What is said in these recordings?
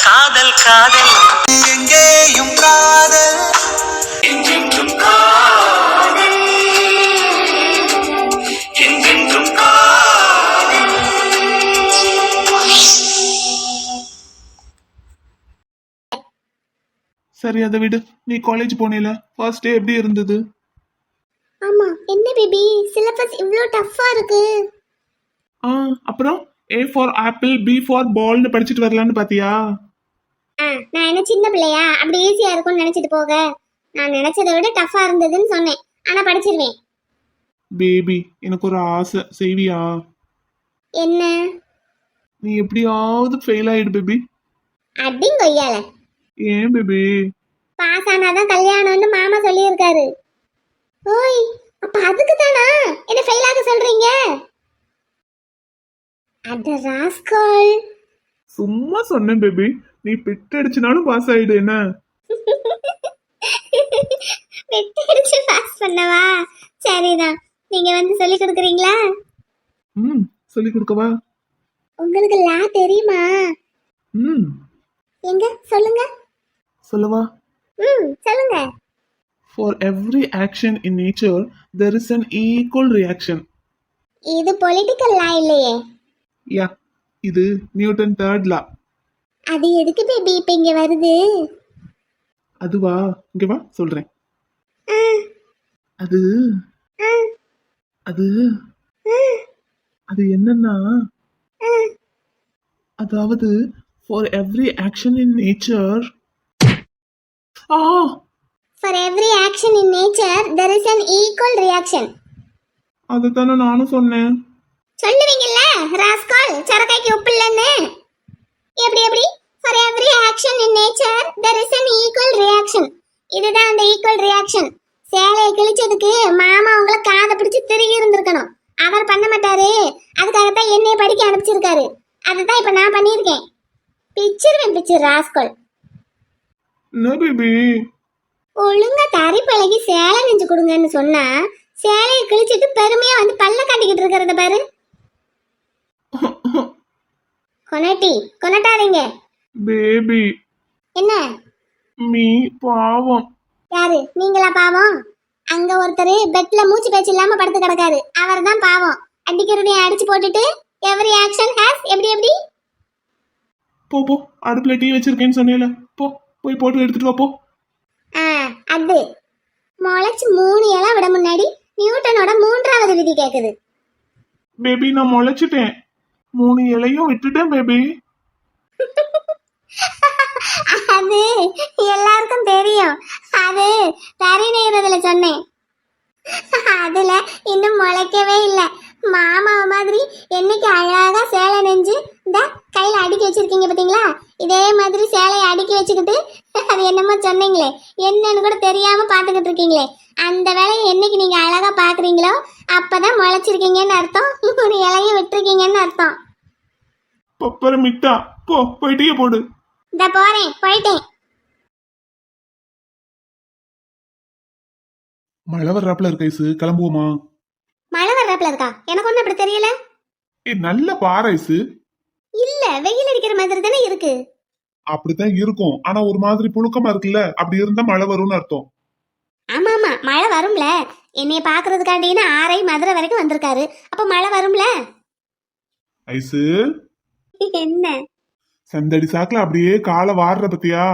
காதல் காதல் எங்கேயும் காதல் என்றென்றும் காதல் என்றென்றும் காதல். சரி அதை விடு. நீ காலேஜ் போனேல, ஃபர்ஸ்ட் டே எப்படி இருந்தது? ஆமா, என்ன பேபி சிலபஸ் இவ்ளோ டஃப்பா இருக்கு? அப்புறம் A for apple B for பால்னு படிச்சுட்டு வரலான்னு பாத்தியா? நான் என்ன சின்ன பிள்ளையா அப்படி ஈஸியா இருக்கும்னு நினைச்சிட்டு போக? நான் நினைச்சதை விட டஃப்பா இருந்ததுன்னு சொன்னேன். ஆனா படிச்சிருவேன். பேபி எனக்கு ஒரு ஆசை, செய்வியா? என்ன? நீ எப்படியாவது ஃபெயில் ஆயிடு பேபி. அடிங்க கொய்யால. ஏன் பேபி? பாஸ் ஆனாதான் கல்யாணம்னு மாமா சொல்லியிருக்காரு. ஓய், அப்ப அதுக்கு தானா என்ன ஃபெயில் ஆக சொல்றீங்க? அட ராஸ்கல். சும்மா சொன்னேன் பேபி. நீ பிட் அடிச்சுனாலும் பாஸ் ஆயிடு என்ன? வெட்டடிச்சு பாஸ் பண்ணவா? சரிதான். நீங்க வந்து சொல்லி கொடுக்குறீங்களா? சொல்லி கொடுக்கவா? உங்களுக்கு லா தெரியுமா? எங்க சொல்லுங்க. சொல்லவா? சொல்லுங்க. For every action in nature, there is an equal reaction. இது பொலிட்டிக்கல் லா இல்லையே. யா, இது நியூட்டன் தேர்ட் லா. அது எதுக்கு பேபி இப்ப இங்க வருது? அதுவா, இங்க வா சொல்றேன். அது அது அது என்னன்னா, அதாவது for every action in nature, For every action in nature there is an equal reaction. அதுதானே நானும் சொன்னேன். சொல்லுவீங்கல்ல ராஸ்கல், சரக்காய்க்கு உப்பு இல்லைன்னு. எப்படி? For every action in nature there is an equal reaction. இதுதான் அந்த ஈக்குவல் ரியாக்ஷன். சேலையை கிழிச்சதுக்கு மாமா உங்களை காதை பிடிச்சு திருகி இருந்திருக்கணும். அவர் பண்ண மாட்டாரு. அதுக்காகத்தான் என்னைய படிக்க அனுப்பிச்சிருக்காரு. அதுதான் இப்ப நான் பண்ணியிருக்கேன். பிச்சு ராஸ்கல். என்ன பேபி? ஒழுங்கா தறி பழகி சேலை நெஞ்சு கொடுங்கன்னு சொன்னா சேலையை கிழிச்சிட்டு பெருமையா வந்து பல்ல காட்டிக்கிட்டு இருக்கிறத பாரு. கொனட்டாதீங்க பேபி. என்ன? மீ பாவம். யாரு நீங்களா பாவம்? அங்க ஒருத்தர் பெட்ல மூச்சு பேச்சு இல்லாம படுத்து கிடக்காரு. அவர் தான் பாவம். அடிக்கிறதையும் அடிச்சு போட்டுட்டு எவரி ஆக்ஷன் ஹேஸ் எப்படி போ அடுப்புல டீ வச்சிருக்கேன்னு சொன்னேல, போய் போட்டு எடுத்துட்டு வா போ. அது முளைச்சு 3 இலை விட முன்னாடி நியூட்டனோட 3வது விதி கேக்குது. பேபி நான் முளைச்சிட்டேன். 3 இலையும் விட்டுட்டேன் பேபி. அது எல்லாருக்கும் தெரியும். அது தறி நெய்றதுல சொன்னேன். அதுல இன்னும் முளைக்கவே இல்லை. மாமா மாதிரி என்னைக்கு அழகா சேலை நெஞ்சு இந்த கையில அடுக்கி வச்சிருக்கீங்க பாத்தீங்களா? இதே மாதிரி சேலையை அடுக்கி வச்சுக்கிட்டு அது என்னமோ சொன்னீங்களே, என்னன்னு கூட தெரியாம பாத்துக்கிட்டு இருக்கீங்களே, அந்த வேலையை என்னைக்கு நீங்க அழகா பாக்குறீங்களோ அப்பதான் முளைச்சிருக்கீங்கன்னு அர்த்தம். ஒரு இலைய விட்டுருக்கீங்கன்னு அர்த்தம். மிட்டா போய் டீ போடு. இந்த போயிட்டேன். மழை வர்றாப்புல இருக்க ஐசு, கிளம்புவோமா? மழை வர்றாப்புல இருக்கா? எனக்கு ஒண்ணு அப்படி தெரியல. நல்ல பாரு ஐசு. இல்ல, வெயில் அடிக்கிற மாதிரி தானே இருக்கு. அப்படித்தான் இருக்கும், ஆனா ஒரு மாதிரி புழுக்கமா இருக்குல்ல, அப்படி இருந்தா மழை வரும்னு அர்த்தம். ஆமா மழை வரும்ல. என்னைய பாக்குறதுக்காண்டின்னு ஆரை மதுரை வரைக்கும் வந்திருக்காரு. அப்ப மழை வரும்ல. ஐசு என்ன சந்தடி சாக்குல அப்படியே காலை வாடுற பத்தியா?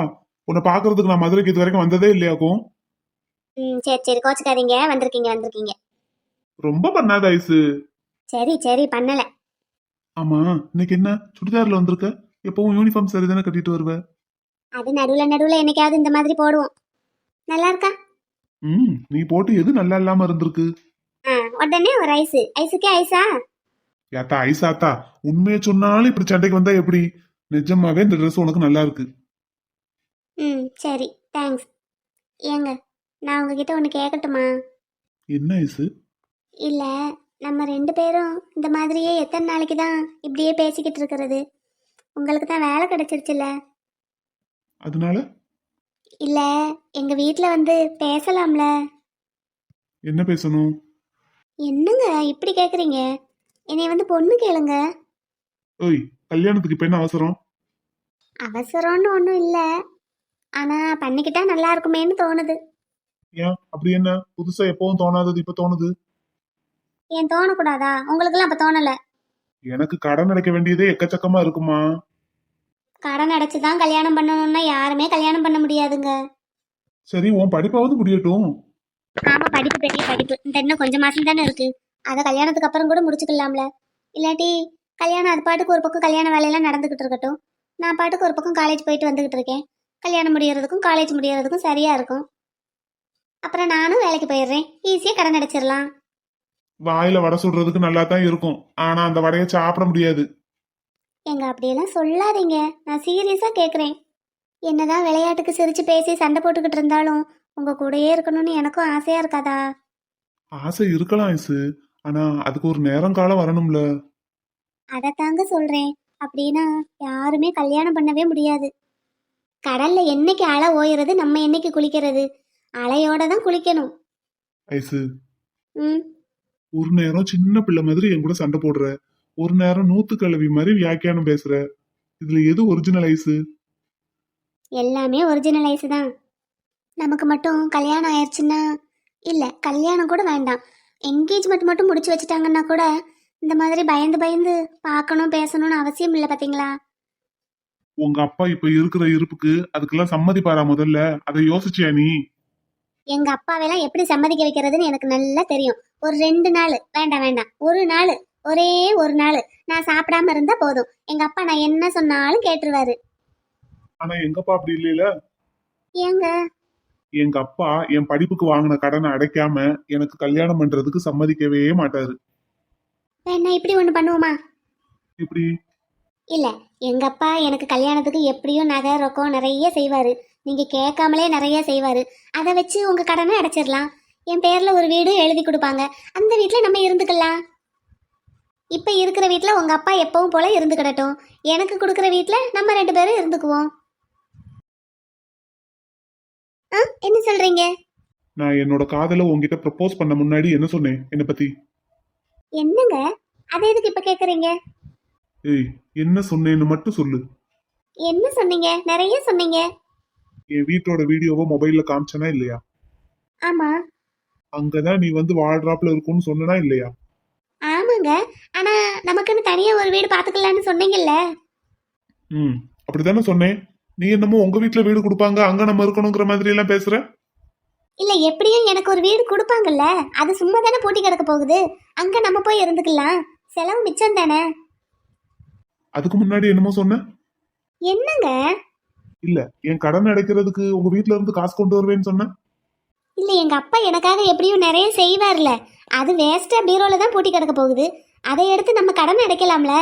உன்னை பாக்குறதுக்கு நான் மதுரைக்கு இது வரைக்கும் வந்ததே இல்லையாக்கும். சரி கோச்சுக்காதீங்க. வந்திருக்கீங்க. ரொம்ப பண்ணாத ஐசு. சரி பண்ணல. ஆமா, இன்னைக்கு என்ன சுடிதார்ல வந்திருக்க? எப்பவும் யூனிஃபார்ம் சரி தானே கட்டிட்டு வருவ? அது நடுவுல என்னைக்காவது இந்த மாதிரி போடுவோம். நல்லா இருக்கா? நீ போட்டு எது நல்லா இல்லாம இருந்திருக்கு? உடனே ஒரு ஐஸுக்கே ஐஸா? யாத்தா ஐசாத்தா, உண்மையை சொன்னாலும் இப்படி சண்டைக்கு வந்தா எப்படி? நிஜமாவே இந்த ட்ரெஸ் உனக்கு நல்லா இருக்கு. சரி தேங்க்ஸ். ஏங்க, நான் உங்ககிட்ட ஒன்று கேட்கட்டுமா? என்ன ஐசு? இல்ல, நம்ம 2 பேரும் இந்த மாதிரியே எத்தனை நாளைக்கு தான் இப்படியே பேசிக்கிட்டு இருக்கிறது? உங்களுக்கு தான் வேலை கிடைச்சிருச்சுல்ல. அதனால இல்ல, எங்க வீட்ல வந்து பேசலாம்ல. என்ன பேசணும்? என்னங்க இப்படி கேக்குறீங்க? என்னைய வந்து பொண்ணு கேளுங்க. ஓய், கல்யாணத்துக்கு இப்ப என்ன அவசரம்? அவசரம்னு ஒன்றும் இல்லை, ஆனா பண்ணிக்கிட்டா நல்லா இருக்குமேன்னு தோணுது. ஏன் அப்படி என்ன புதுசா எப்பவும் தோணாதது இப்ப தோணுது? ஏன் தோணக்கூடாதா? உங்களுக்கெல்லாம் அப்ப தோணல? எனக்கு கடன் அடைக்க வேண்டியதே எக்கச்சக்கமா இருக்குமா. கடன் அடைச்சுதான் கல்யாணம் பண்ணணும்னா யாருமே கல்யாணம் பண்ண முடியாதுங்க. சரி உன் படிப்பாவது முடியட்டும். ஆமா, படிப்பு பெரிய படிப்பு. இந்த இன்னும் கொஞ்சம் மாசம் தானே இருக்கு. அதை கல்யாணத்துக்கு அப்புறம் கூட முடிச்சுக்கலாம்ல. இல்லாட்டி கல்யாணம் அது பாட்டுக்கு ஒரு பக்கம் கல்யாண வேலையெல்லாம் நடந்துகிட்டு இருக்கட்டும், நான் பாட்டுக்கு ஒரு பக்கம் காலேஜ் போயிட்டு வந்துகிட்டு இருக்கேன். கல்யாணம் முடியறதுக்கும் காலேஜ் முடியறதுக்கும் சரியா இருக்கும். அப்புறம் நானும் வேலைக்கு போயிடுறேன், ஈஸியா கடன் அடைச்சிடலாம். வாயில வடை சுடுறதுக்கு நல்லா தான் இருக்கும், ஆனா அந்த வடையை சாப்பிட முடியாது. எங்க அப்படியெல்லாம் சொல்லாதீங்க, நான் சீரியஸா கேக்குறேன். என்னதான் விளையாட்டுக்கு சிரிச்சு பேசி சண்டை போட்டுக்கிட்டு இருந்தாலும் உங்க கூடயே இருக்கணும்னு எனக்கும் ஆசையா இருக்காதா? ஆசை இருக்கலாம் ஐசு, ஆனா அதுக்கு ஒரு நேரம் காலம் வரணும்ல. அதைத்தாங்க சொல்றேன். அப்படின்னா யாருமே கல்யாணம் பண்ணவே முடியாது. கடல்ல என்னைக்கு அலை ஓயிறது, நம்ம என்னைக்கு குளிக்கிறது? அலையோட தான் குளிக்கணும். ஐசு, ம். ஒரு நேரம் சின்ன பிள்ளை மாதிரி என் கூட சண்டை போடுற, ஒரு நேரம் நூத்து கிழவி மாதிரி வியாக்கியானம் பேசுற. இதுல எது ஒரிஜினல் ஐசு? எல்லாமே ஒரிஜினல் ஐஸ் தான். நமக்கு மட்டும் கல்யாணம் ஆயிடுச்சுன்னா, இல்ல கல்யாணம் கூட வேண்டாம், என்கேஜ்மெண்ட் மட்டும் முடிச்சு வச்சுட்டாங்கன்னா கூட இந்த மாதிரி பயந்து பயந்து பார்க்கணும் பேசணும்னு அவசியம் இல்லை. பாத்தீங்களா? உங்க அப்பா இப்ப இருக்கிற இருப்புக்கு அதுக்கெல்லாம் சம்மதிப்பாரா முதல்ல? அதை யோசிச்சியா நீ? எங்க அப்பாவெல்லாம் எப்படி சம்மதிக்க வைக்கிறதுன்னு எனக்கு நல்லா தெரியும். ஒரு 2 நாள் வேண்டாம், வேண்டாம், ஒரு நாள், ஒரே ஒரு நாள் நான் சாப்பிடாம இருந்தா போதும், எங்க அப்பா நான் என்ன சொன்னாலும் கேட்டுருவாரு. ஆனா எங்கப்பா அப்படி இல்லையில. ஏங்க? எங்க அப்பா என் படிப்புக்கு வாங்கின கடனை அடைக்காம எனக்கு கல்யாணம் பண்றதுக்கு சம்மதிக்கவே மாட்டாரு. வேணா இப்படி ஒண்ணு பண்ணுவோமா? இப்படி? இல்ல, எங்க அப்பா எனக்கு கல்யாணத்துக்கு எப்படியும் நகை ரொக்கம் நிறைய செய்வாரு, நீங்க கேட்காமலே நிறைய செய்வாரு. அதை வச்சு உங்க கடனை அடைச்சிடலாம். என் பேர்ல ஒரு வீடு எழுதி கொடுப்பாங்க, அந்த வீட்டுல நம்ம இருந்துக்கலாம். இப்ப இருக்கிற வீட்டுல உங்க அப்பா எப்பவும் போல இருந்துக்கிடட்டும், எனக்கு கொடுக்குற வீட்டுல நம்ம 2 பேரும் இருந்துக்குவோம். என்ன சொல்றீங்க? நான் என்னோட காதல உன்கிட்ட ப்ரப்போஸ் பண்ண முன்னாடி என்ன சொன்னேன் என்ன பத்தி? என்னங்க அதை எதுக்கு இப்ப கேக்குறீங்க? ஏய், என்ன சொன்னேன்னு மட்டும் சொல்லு. என்ன சொன்னீங்க? நிறைய சொன்னீங்க. என் வீட்டோட வீடியோவை மொபைல்ல காமிச்சனா இல்லையா? ஆமா. அங்கதான் நீ வந்து வால்ட்ராப்ல இருக்கும்னு சொன்னா இல்லையா? ஆமாங்க, ஆனா நமக்குன்னு தனியா ஒரு வீடு பாத்துக்கலாம்னு சொன்னீங்கல்ல. அப்படித்தானே சொன்னேன். நீ என்னமோ உங்க வீட்டுல வீடு கொடுப்பாங்க அங்க நம்ம இருக்கணுங்கிற மாதிரி எல்லாம் பேசுற. இல்ல, எப்படியும் எனக்கு ஒரு வீடு கொடுப்பாங்கல்ல, அது சும்மா தானே பூட்டி கிடக்க போகுது, அங்க நம்ம போய் இருந்துக்கலாம், செலவு மிச்சம் தானே. அதுக்கு முன்னாடி என்னமோ சொன்ன. என்னங்க? இல்ல, என் கடன் அடைக்கிறதுக்கு உங்க வீட்டுல இருந்து காசு கொண்டு வருவேன்னு சொன்ன. இல்ல, எங்க அப்பா எனக்காக எப்படியும் நிறைய செய்வார்ல, அது வேஸ்டா பீரோல தான் பூட்டி கிடக்க போகுது, அதை எடுத்து நம்ம கடன் அடைக்கலாம்ல.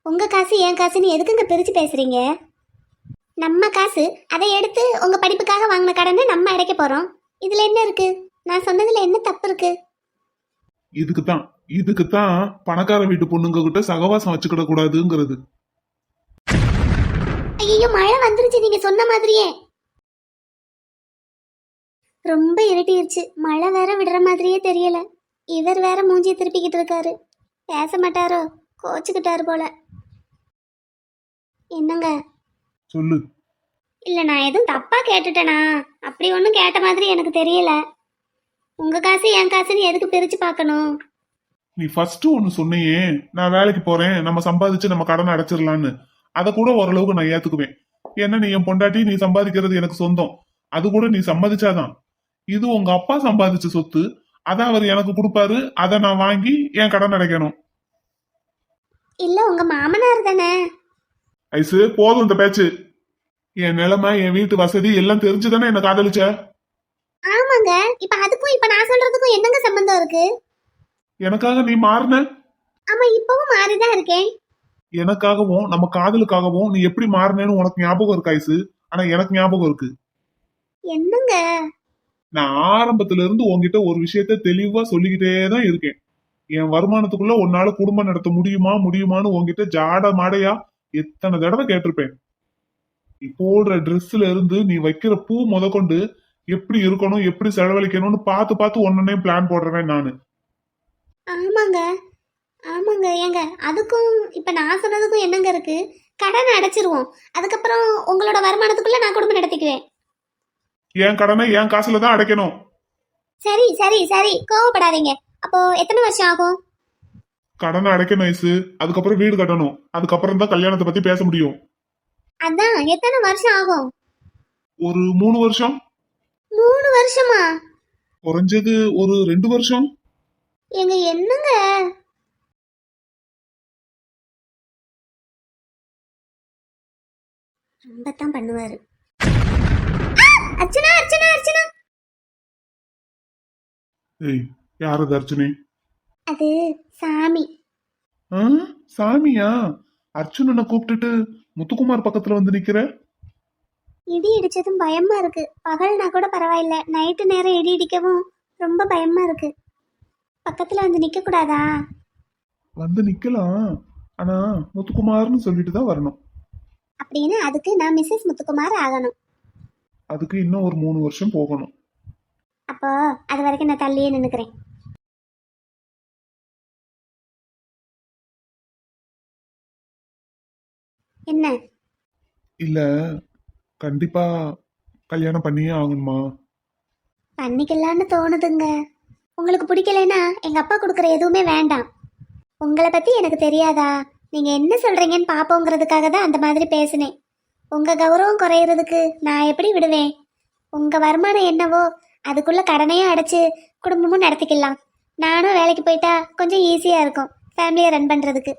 உங்க காசு என் காசுன்னு எதுக்குங்க பிரிச்சு பேசுறீங்க? நம்ம காசு, அதை எடுத்து உங்க படிப்புக்காக வாங்கின கடனை நம்ம அடைக்க போறோம். இதுல என்ன இருக்கு? நான் சொன்னதுல என்ன தப்பு இருக்கு? இதுக்குத்தான் பணக்கார வீட்டு பொண்ணுங்க கிட்ட சகவாசம் வச்சுக்கிட கூடாதுங்கிறது. ஐயோ, மழை வந்துருச்சு நீங்க சொன்ன மாதிரியே. ரொம்ப இருட்டிருச்சு, மழை வேற விடுற மாதிரியே தெரியல. இவர் வேற மூஞ்சியை திருப்பிக்கிட்டு இருக்காரு, பேச மாட்டாரோ, கோச்சுக்கிட்டாரு போல. என்னங்க? சொல்லு. இல்ல, நான் எதுவும் தப்பா கேட்டுட்டேனா? அப்படி ஒன்றும் கேட்ட மாதிரி எனக்கு தெரியல. உங்க காசு என் காசுன்னு எதுக்கு பிரிச்சு பார்க்கணும்? நீ ஃபர்ஸ்ட் ஒன்னு சொன்னியே, நான் வேலைக்கு போறேன் நம்ம சம்பாதிச்சு நம்ம கடன் அடைச்சிடலான்னு. அதை கூட ஓரளவுக்கு நான் ஏத்துக்குவேன். ஏன்னா நீ என் பொண்டாட்டி, நீ சம்பாதிக்கிறது எனக்கு சொந்தம், அது கூட நீ சம்மதிச்சாதான். இது உங்க அப்பா சம்பாதிச்ச சொத்து, அதை அவர் எனக்கு கொடுப்பாரு, அதை நான் வாங்கி என் கடன் அடைக்கணும். இல்ல, உங்க மாமனார் தானே. ஐசு, போதும் இந்த பேச்சு. என் நிலைமை, என் வீட்டு வசதி எல்லாம் தெரிஞ்சுதானே என்ன காதலிச்ச. ஆமாங்க, இப்ப அதுக்கும் இப்ப நான் சொல்றதுக்கும் என்னங்க சம்பந்தம் இருக்கு? எனக்காக நீ மாறின. ஆமா, இப்பவும் மாறிதான் இருக்கேன். எனக்காகவும் நம்ம காதலுக்காகவும் நீ எப்படி மாறினேன்னு உனக்கு ஞாபகம் இருக்கு ஐசு? ஆனா எனக்கு ஞாபகம் இருக்கு. என்னங்க? நான் ஆரம்பத்துல இருந்து உன்கிட்ட ஒரு விஷயத்த தெளிவா சொல்லிக்கிட்டே தான் இருக்கேன். என் வருமானத்துக்குள்ள உன்னால குடும்பம் நடத்த முடியுமான்னு உன்கிட்ட ஜாட மாடையா எத்தனை தடவை கேட்டிருப்பேன். நீ போடுற ட்ரெஸ்ல இருந்து நீ வைக்கிற பூ முதற்கொண்டு எப்படி இருக்கணும், எப்படி செலவழிக்கணும்னு பார்த்து பார்த்து ஒன்னே பிளான் போடுறேன் நானு. ஆமாங்க, ஆமாங்க. ஏங்க அதுக்கும் இப்ப நான் சொன்னதுக்கும் என்னங்க இருக்கு? கடனை அடைச்சிருவோம். அதுக்கப்புறம் உங்களோட வருமானத்துக்குள்ள நான் குடும்பம் நடத்திக்குவேன். என் கடனை என் காசுல தான் அடைக்கணும். சரி சரி சரி, கோவப்படாதீங்க. அப்போ எத்தனை வருஷம் ஆகும்? கடனை அடைக்கணும் ஐசு, அதுக்கப்புறம் வீடு கட்டணும், அதுக்கப்புறம் தான் கல்யாணத்தை பத்தி பேச முடியும். அதான் எத்தனை வருஷம் ஆகும்? ஒரு 3 வருஷம், 3 வருஷமா? குறைஞ்சது ஒரு 2 வருஷம். எங்க என்னங்க? ரொம்ப தான் பண்ணுவாரு. அர்ச்சனா அர்ச்சனா அர்ச்சனா, ஏய், யாரு தர்ச்சனே? அது சாமி. சாமியா? அர்ச்சுனனை கூப்பிட்டுட்டு முத்துக்குமார் பக்கத்துல வந்து நிக்கிற? இடி இடிச்சதும் பயமா இருக்கு. பகல்னா கூட பரவாயில்ல, நைட்டு நேரம் இடி இடிக்கவும் ரொம்ப பயமா இருக்கு. பக்கத்துல வந்து நிக்க கூடாதா? வந்து நிக்கலாம், ஆனா முத்துக்குமார்னு சொல்லிட்டு தான் வரணும். அப்படின்னு அதுக்கு நான் மிஸ்ஸஸ் முத்துக்குமார் ஆகணும். அதுக்கு இன்னும் ஒரு 3 வருஷம் போகணும். அப்போ அது வரைக்கும் நான் தள்ளியே நின்னுக்கிறேன். என்ன? இல்ல, கண்டிப்பா கல்யாணம் பண்ணியே ஆகணுமா? பண்ணிக்கலான்னு தோணுதுங்க. உங்களுக்கு பிடிக்கலைன்னா எங்க அப்பா கொடுக்குற எதுவுமே வேண்டாம். உங்களை பத்தி எனக்கு தெரியாதா? நீங்க என்ன சொல்றீங்கன்னு பாப்போங்கிறதுக்காக தான் அந்த மாதிரி பேசினேன். உங்க கௌரவம் குறையிறதுக்கு நான் எப்படி விடுவேன்? உங்க வருமானம் என்னவோ அதுக்குள்ள கடனையும் அடைச்சு குடும்பமும் நடத்திக்கலாம். நானும் வேலைக்கு போயிட்டா கொஞ்சம் ஈஸியா இருக்கும் ஃபேமிலியை ரன் பண்றதுக்கு.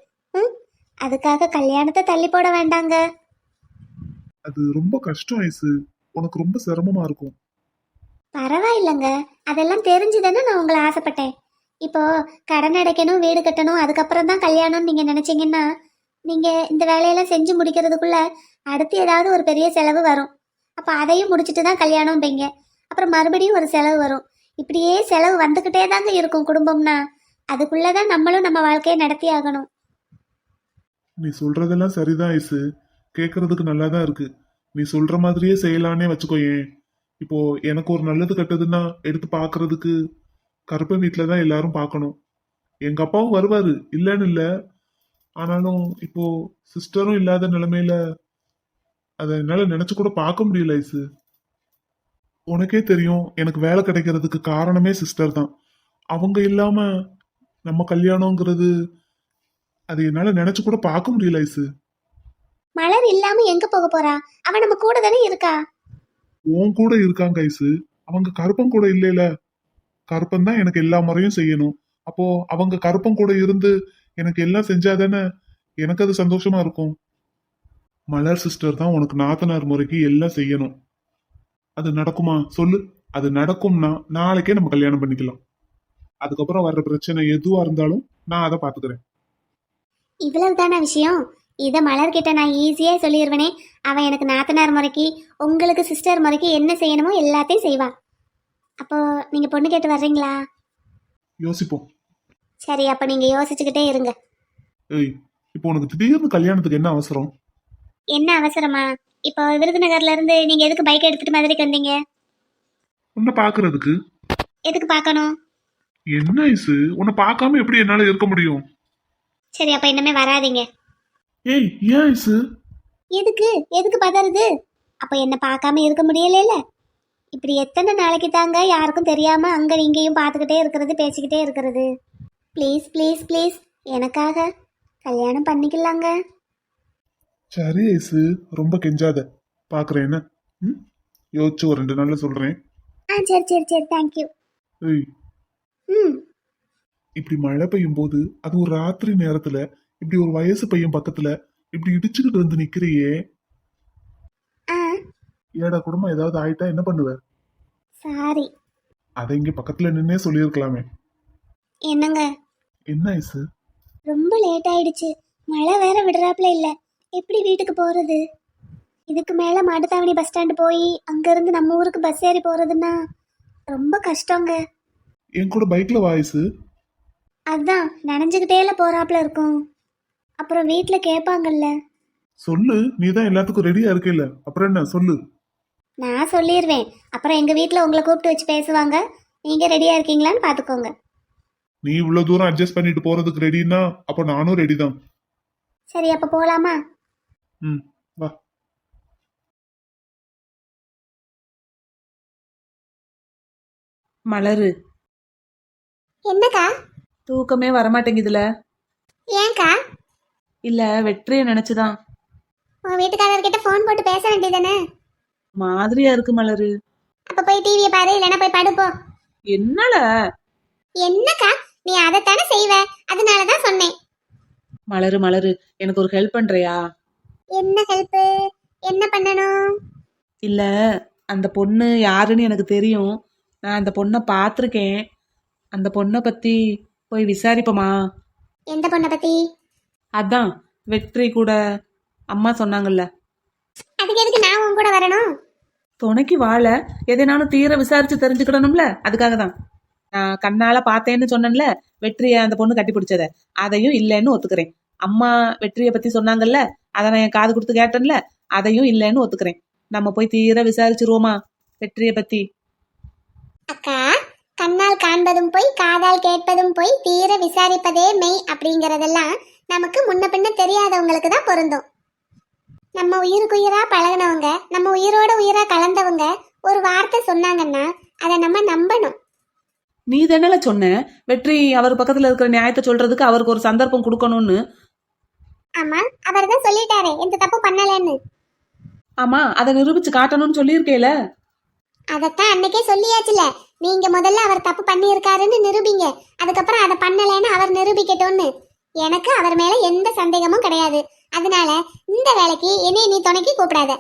அதுக்காக கல்யாணத்தை தள்ளி போட வேண்டாங்க. அது ரொம்ப கஷ்டம் ஐசு, உனக்கு ரொம்ப சிரமமா இருக்கும். பரவாயில்லைங்க, அதெல்லாம் தெரிஞ்சுதானே நான் உங்களை ஆசைப்பட்டேன். இப்போ கடன் அடைக்கணும், வீடு கட்டணும், அதுக்கப்புறம் தான் கல்யாணம்னு நீங்க நினைச்சீங்கன்னா நீங்க இந்த வேலையெல்லாம் செஞ்சு முடிக்கிறதுக்குள்ள அடுத்து ஏதாவது ஒரு பெரிய செலவு வரும். அப்ப அதையும் முடிச்சுட்டு தான் கல்யாணம்பீங்க. அப்புறம் மறுபடியும் ஒரு செலவு வரும். இப்படியே செலவு வந்துகிட்டே தாங்க இருக்கும் குடும்பம்னா. அதுக்குள்ளதான் நம்மளும் நம்ம வாழ்க்கையை நடத்தி ஆகணும். நீ சொல்றதெல்லாம் சரிதான் ஐசு, கேக்குறதுக்கு நல்லா தான் இருக்கு. நீ சொல்ற மாதிரியே செய்யலானே வச்சுக்கோயேன். இப்போ எனக்கு ஒரு நல்லது கட்டுதுன்னா எடுத்து பாக்குறதுக்கு கருப்பன் வீட்டுல தான் எல்லாரும் பார்க்கணும். எங்க அப்பாவும் வருவாரு, இல்லைன்னு இல்ல. ஆனாலும் இப்போ சிஸ்டரும் இல்லாத நிலைமையில அதை என்னால நினைச்சு கூட பார்க்க முடியல ஐசு. உனக்கே தெரியும், எனக்கு வேலை கிடைக்கிறதுக்கு காரணமே சிஸ்டர் தான். அவங்க இல்லாம நம்ம கல்யாணங்கிறது அது என்னால நினைச்சு கூட பார்க்க முடியல ஐசு. மலர் இல்லாம எங்க போக போறா? அவ நம்ம கூட தானே இருக்கா. உன் கூட இருக்காங்க ஐசு, அவங்க கருப்பன் கூட இல்லைல. கருப்பன் தான் எனக்கு எல்லா முறையும் செய்யணும். அப்போ அவங்க கருப்பன் கூட இருந்து எனக்கு எல்லாம் செஞ்சாதானே எனக்கு அது சந்தோஷமா இருக்கும். மலர் சிஸ்டர் தான் உனக்கு நாத்தனார் முறைக்கு எல்லாம் செய்யணும். அது நடக்குமா சொல்லு? அது நடக்கும்னா நாளைக்கே நம்ம கல்யாணம் பண்ணிக்கலாம். அதுக்கப்புறம் வர்ற பிரச்சனை எதுவா இருந்தாலும் நான் அதை பாத்துக்கிறேன். இவ்வளவு தானே விஷயம்? இதை மலர்கிட்ட நான் ஈஸியா சொல்லிடுவேனே. அவன் எனக்கு நாத்தனார் முறைக்கு உங்களுக்கு சிஸ்டர் முறைக்கு என்ன செய்யணுமோ எல்லாத்தையும் செய்வா. அப்போ நீங்க பொண்ணு கேட்டு வர்றீங்களா? யோசிப்போம். சரி, அப்ப நீங்க யோசிச்சுக்கிட்டே இருங்க. ஏய், இப்போ உனக்கு திடீர்னு கல்யாணத்துக்கு என்ன அவசரம்? என்ன அவசரமா? இப்போ விருதுநகர்ல இருந்து நீங்க எதுக்கு பைக் எடுத்துட்டு மதுரைக்கு வந்தீங்க? உன்னை பாக்குறதுக்கு. எதுக்கு பார்க்கணும்? என்ன ஐசு, உன்னை பார்க்காம எப்படி என்னால இருக்க முடியும்? சரி, அப்ப இன்னமே வராதீங்க. ஏய், ஏன் ஐசு? எதுக்கு எதுக்கு பதறுது? அப்ப என்ன பார்க்காம இருக்க முடியல. இப்படி எத்தனை நாளைக்கு தாங்க யாருக்கும் தெரியாம அங்க இங்கேயும் பார்த்துக்கிட்டே இருக்கிறது, பேசிக்கிட்டே இருக்கிறது? ப்ளீஸ் ப்ளீஸ் ப்ளீஸ், எனக்காக கல்யாணம் பண்ணிக்கலாங்க. சரி ஐசு, ரொம்ப கெஞ்சாத. பாக்குறேன் என்ன. யோசிச்சு ஒரு 2 நாள்ல சொல்றேன். சரி சரி சரி, தேங்க்யூ. ஏய், ம் இப்படி மழை பெய்யும் போது அது ஒரு ராத்திரி நேரத்துல இப்படி ஒரு வயசு பையன் பக்கத்துல இப்படி இடிச்சுக்கிட்டு வந்து நிக்கிறியே, ஆ ஏடா குடும்பம் ஏதாவது ஆயிட்டா என்ன பண்ணுவ? சாரி. அதை இங்க பக்கத்துல நின்னே சொல்லியிருக்கலாமே. என்னங்க, என்ன ஐசு? ரொம்ப லேட் ஆயிடுச்சு. மழை வேற விடுறாப்புல இல்ல. எப்படி வீட்டுக்கு போறது? இதுக்கு மேல மாட்டுத்தாவணி பஸ் ஸ்டாண்டு போய் அங்க இருந்து நம்ம ஊருக்கு பஸ் ஏறி போறதுன்னா ரொம்ப கஷ்டங்க. என் கூட பைக்ல வா ஐசு. அதான் நனைஞ்சுக்கிட்டேல போறாப்புல இருக்கும். அப்புறம் வீட்டுல கேட்பாங்கல்ல. சொல்லு, நீ தான் எல்லாத்துக்கும் ரெடியா இருக்கல, அப்புறம் என்ன சொல்லு. நான் சொல்லிடுவேன். அப்புறம் எங்க வீட்டுல உங்களை கூப்பிட்டு வச்சு பேசுவாங்க. நீங்க ரெடியா இருக்கீங்களான்னு பாத்துக்கோங்க. நீ இவ்வளவு தூரம் அட்ஜஸ்ட் பண்ணிட்டு போறதுக்கு ரெடின்னா அப்ப நானும் ரெடி தான். சரி, அப்ப போலாமா? ம், வா. மலரு, என்னக்கா? தூக்கமே வரமாட்டேங்குதுல. ஏன்க்கா? இல்ல, வெற்றியை நினைச்சுதான். உன் வீட்டுக்காரர்கிட்ட ஃபோன் போட்டு பேச வேண்டியதானே? மாதிரியா இருக்கு மலரு. அப்ப போய் டிவியை பாரு, இல்லைன்னா போய் படுப்போ. என்னல? என்னக்கா, நீ அதைத்தானே செய்வ, அதனாலதான் சொன்னேன். மலரு மலரு, எனக்கு ஒரு ஹெல்ப் பண்றியா? என்ன ஹெல்ப்? என்ன பண்ணணும்? இல்ல, அந்த பொண்ணு யாருன்னு எனக்கு தெரியும். நான் அந்த பொண்ணை பார்த்துருக்கேன். அந்த பொண்ணை பத்தி போய் விசாரிப்போமா? எந்த பொண்ணை பத்தி? அதான், வெற்றி கூட அம்மா சொன்னாங்கல்ல. அதுக்கு எதுக்கு நான் உன் கூட வரணும்? துணைக்கு வாழ எதைனாலும் தீர விசாரிச்சு தெரிஞ்சுக்கிடணும்ல, அதுக்காக தான். நான் கண்ணால பார்த்தேன்னு சொன்னேன்ல, வெற்றியை அந்த பொண்ணு கட்டி பிடிச்சத, அதையும் இல்லைன்னு ஒத்துக்கிறேன். அம்மா வெற்றியை பத்தி சொன்னாங்கல்ல, அதை நான் என் காது கொடுத்து கேட்டேன்ல, அதையும் இல்லைன்னு ஒத்துக்கிறேன். நம்ம போய் தீர விசாரிச்சிருவோமா வெற்றியை பத்தி? அக்கா, கண்ணால் காண்பதும் போய் காதால் கேட்பதும் போய் தீர விசாரிப்பதே மெய் அப்படிங்கறதெல்லாம் நமக்கு முன்ன பின்ன தெரியாதவங்களுக்கு தான் பொருந்தும். நம்ம உயிருக்கு உயிரா பழகினவங்க, நம்ம உயிரோட உயிரா கலந்தவங்க ஒரு வார்த்தை சொன்னாங்கன்னா அதை நம்ம நம்பணும். நீ தானே சொன்ன வெற்றி அவர் பக்கத்துல இருக்கிற நியாயத்தை சொல்றதுக்கு அவருக்கு ஒரு சந்தர்ப்பம் கொடுக்கணும்னு. ஆமா, அவர் தான் சொல்லிட்டாரே எந்த தப்பு பண்ணலன்னு. ஆமா, அதை நிரூபிச்சு காட்டணும்னு சொல்லியிருக்கேல. அதத்தான் அன்னைக்கே சொல்லியாச்சுல, நீங்க முதல்ல அவர் தப்பு பண்ணியிருக்காருன்னு நிரூபிங்க, அதுக்கப்புறம் அதை பண்ணலைன்னு அவர் நிரூபிக்கட்டும்னு. எனக்கு அவர் மேல எந்த சந்தேகமும் கிடையாது. அதனால இந்த வேலைக்கு என்னை நீ துணைக்கு கூப்பிடாத.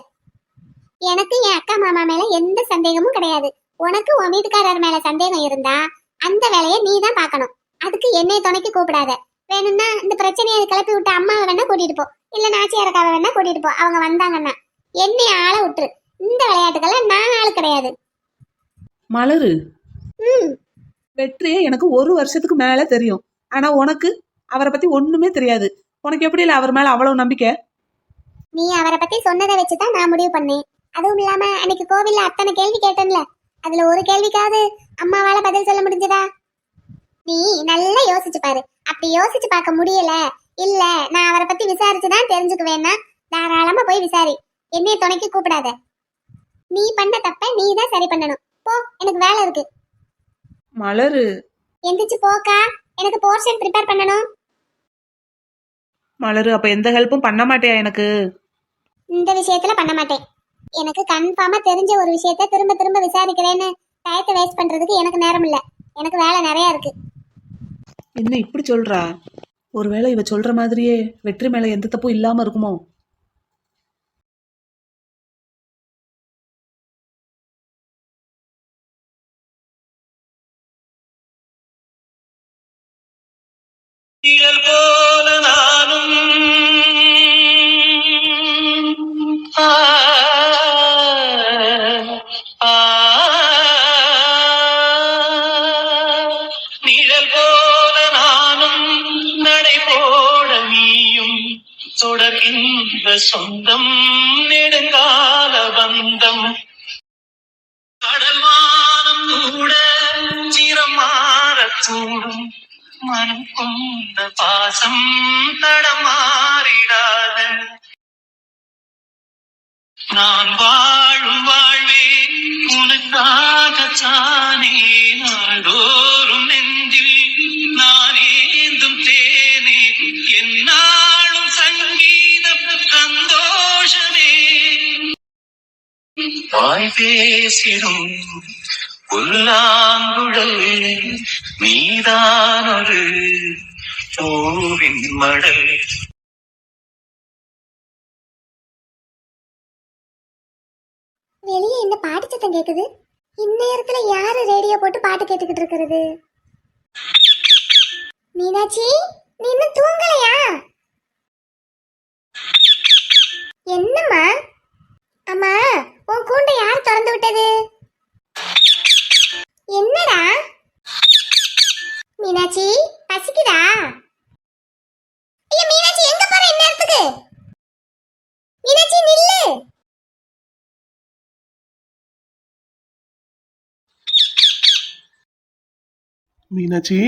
எனக்கு என் அக்கா மாமா மேல எந்த சந்தேகமும் கிடையாது. உனக்கு உன் வீட்டுக்காரர் மேல சந்தேகம் இருந்தா அந்த வேலையை நீ தான் பார்க்கணும். அதுக்கு என்னை துணைக்கு கூப்பிடாத. வேணும்னா இந்த பிரச்சனையை கிளப்பி விட்டு அம்மாவை வேணா கூட்டிட்டு போ, இல்ல நாச்சியாரக்காவை வேணா கூட்டிட்டு போ. அவங்க வந்தாங்கன்னா என்னை ஆள விட்டுரு. இந்த விளையாட்டுக்கெல்லாம் நான் ஆளு கிடையாது. மலரு, ம், வெற்றியே எனக்கு 1 வருஷத்துக்கு மேல தெரியும். ஆனா உனக்கு அவரை பத்தி ஒண்ணுமே தெரியாது. உனக்கு எப்படி இல்ல அவர் மேல அவ்வளவு நம்பிக்கை? நீ அவரை பத்தி சொன்னதை வச்சுதான் நான் முடிவு பண்ணேன். அதுவும் இல்லாம அன்னைக்கு கோவில்ல அத்தனை கேள்வி கேட்டேன்ல, அதுல ஒரு கேள்விக்காவது அம்மாவால பதில் சொல்ல முடிஞ்சதா? நீ நல்லா யோசிச்சு பாரு. அப்படி யோசிச்சு பார்க்க முடியல, இல்ல நான் அவரை பத்தி விசாரிச்சுதான் தெரிஞ்சுக்குவேன்னா தாராளமா போய் விசாரி. என்னைய துணைக்கு கூப்பிடாத. நீ பண்ண தப்ப நீ தான் சரி பண்ணணும். போ, எனக்கு வேலை இருக்கு. மலரு, எந்திரிச்சு போக்கா, எனக்கு போர்ஷன் ப்ரிப்பேர் பண்ணணும். மலரு, அப்ப எந்த ஹெல்ப்பும் பண்ண மாட்டியா எனக்கு? இந்த விஷயத்துல பண்ண மாட்டேன். எனக்கு கன்ஃபார்மா தெரிஞ்ச ஒரு விஷயத்த திரும்ப திரும்ப விசாரிக்கிறேன்னு டயத்தை வேஸ்ட் பண்றதுக்கு எனக்கு நேரம் இல்ல. எனக்கு வேலை நிறைய இருக்கு. என்ன இப்படி சொல்றா? ஒருவேளை இவ சொல்ற மாதிரியே வெற்றி மேல எந்த தப்பும் இல்லாம இருக்குமோ? நிழல் போல நானும் ஆ, ஆ, நிழல் போல நானும் நடை போட நீயும் தொடர்கின்ற சொந்தம் நெடுங்கால பந்தம். கடல் வானம் கூட சிரம் மாறக்கூடும், மனம் கொண்ட பாசம் தடமாறிடாத. நான் வாழும் வாழ்வே உனக்காகத்தானே, நாடோறும் நெஞ்சில் நான் ஏந்தும் தேனே, என்னாலும் சங்கீதம் சந்தோஷமே. வாய் பேசிடும் புல்லாங்குழல் நீதான் ஒரு பூவின் மடல். வெளியே என்ன பாட்டு சத்தம் கேக்குது? இந்நேரத்துல யாரு ரேடியோ போட்டு பாட்டு கேட்டுக்கிட்டு இருக்கிறது? மீனாட்சி, நீ இன்னும் தூங்கலையா? என்னம்மா? அம்மா, உன் கூண்டை யார் திறந்து விட்டது? என்னடா மீனாட்சி, பசிக்குதா? இல்ல மீனாட்சி, எங்க போற இந்நேரத்துக்கு? மீனாட்சி நில்லு. மீனாட்சி,